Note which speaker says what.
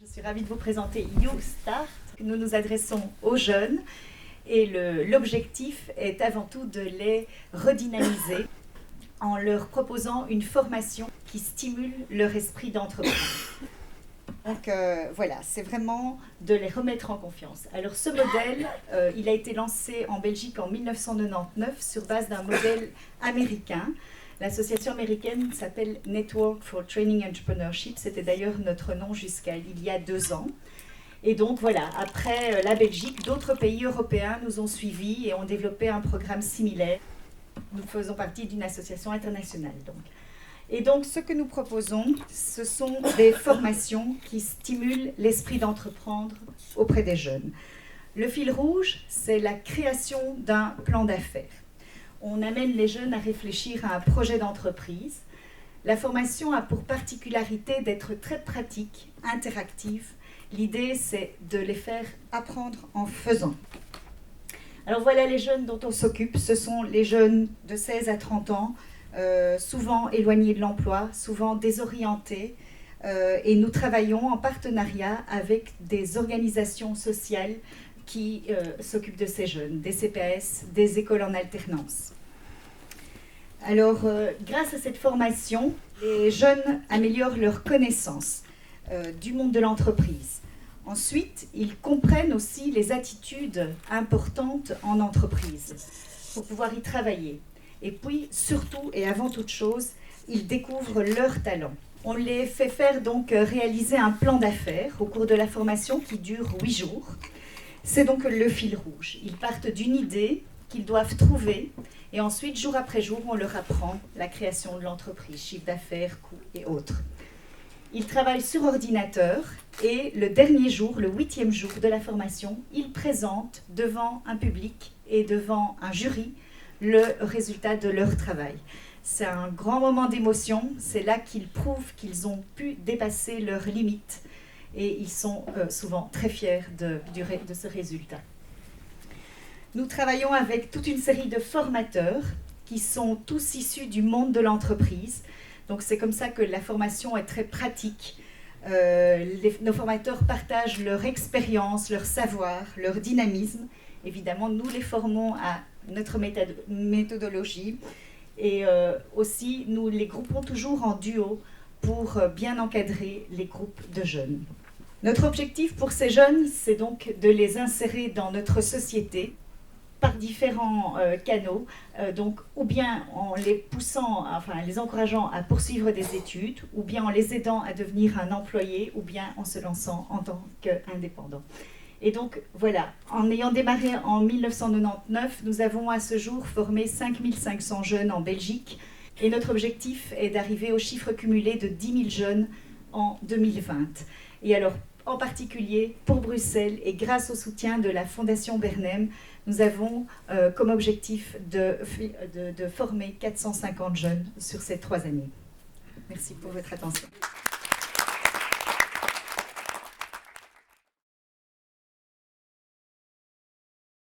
Speaker 1: Je suis ravie de vous présenter Youth Start. Nous nous adressons aux jeunes et l'objectif est avant tout de les redynamiser en leur proposant une formation qui stimule leur esprit d'entreprise. Donc voilà, c'est vraiment de les remettre en confiance. Alors ce modèle, il a été lancé en Belgique en 1999 sur base d'un modèle américain. L'association américaine s'appelle Network for Training Entrepreneurship. C'était d'ailleurs notre nom jusqu'à il y a 2 ans. Et donc voilà, après la Belgique, d'autres pays européens nous ont suivis et ont développé un programme similaire. Nous faisons partie d'une association internationale. Et donc ce que nous proposons, ce sont des formations qui stimulent l'esprit d'entreprendre auprès des jeunes. Le fil rouge, c'est la création d'un plan d'affaires. On amène les jeunes à réfléchir à un projet d'entreprise. La formation a pour particularité d'être très pratique, interactive. L'idée, c'est de les faire apprendre en faisant. Alors voilà les jeunes dont on s'occupe. Ce sont les jeunes de 16 à 30 ans, souvent éloignés de l'emploi, souvent désorientés. Et nous travaillons en partenariat avec des organisations sociales qui s'occupent de ces jeunes, des CPAS, des écoles en alternance. Alors, grâce à cette formation, les jeunes améliorent leur connaissance du monde de l'entreprise. Ensuite, ils comprennent aussi les attitudes importantes en entreprise pour pouvoir y travailler. Et puis, surtout et avant toute chose, ils découvrent leurs talents. On les fait faire donc réaliser un plan d'affaires au cours de la formation qui dure 8 jours. C'est donc le fil rouge. Ils partent d'une idée qu'ils doivent trouver et ensuite, jour après jour, on leur apprend la création de l'entreprise, chiffre d'affaires, coûts et autres. Ils travaillent sur ordinateur et le dernier jour, le 8e jour de la formation, ils présentent devant un public et devant un jury le résultat de leur travail. C'est un grand moment d'émotion, c'est là qu'ils prouvent qu'ils ont pu dépasser leurs limites et ils sont souvent très fiers de ce résultat. Nous travaillons avec toute une série de formateurs qui sont tous issus du monde de l'entreprise. Donc c'est comme ça que la formation est très pratique. Nos formateurs partagent leur expérience, leur savoir, leur dynamisme. Évidemment, nous les formons à notre méthodologie et aussi nous les groupons toujours en duo pour bien encadrer les groupes de jeunes. Notre objectif pour ces jeunes, c'est donc de les insérer dans notre société par différents canaux, donc ou bien en les poussant, enfin les encourageant à poursuivre des études, ou bien en les aidant à devenir un employé, ou bien en se lançant en tant qu'indépendant. Et donc voilà, en ayant démarré en 1999, nous avons à ce jour formé 5500 jeunes en Belgique, et notre objectif est d'arriver au chiffre cumulé de 10 000 jeunes en 2020. Et alors, en particulier pour Bruxelles et grâce au soutien de la Fondation Bernem, nous avons comme objectif de former 450 jeunes sur ces 3 années. Merci pour votre attention.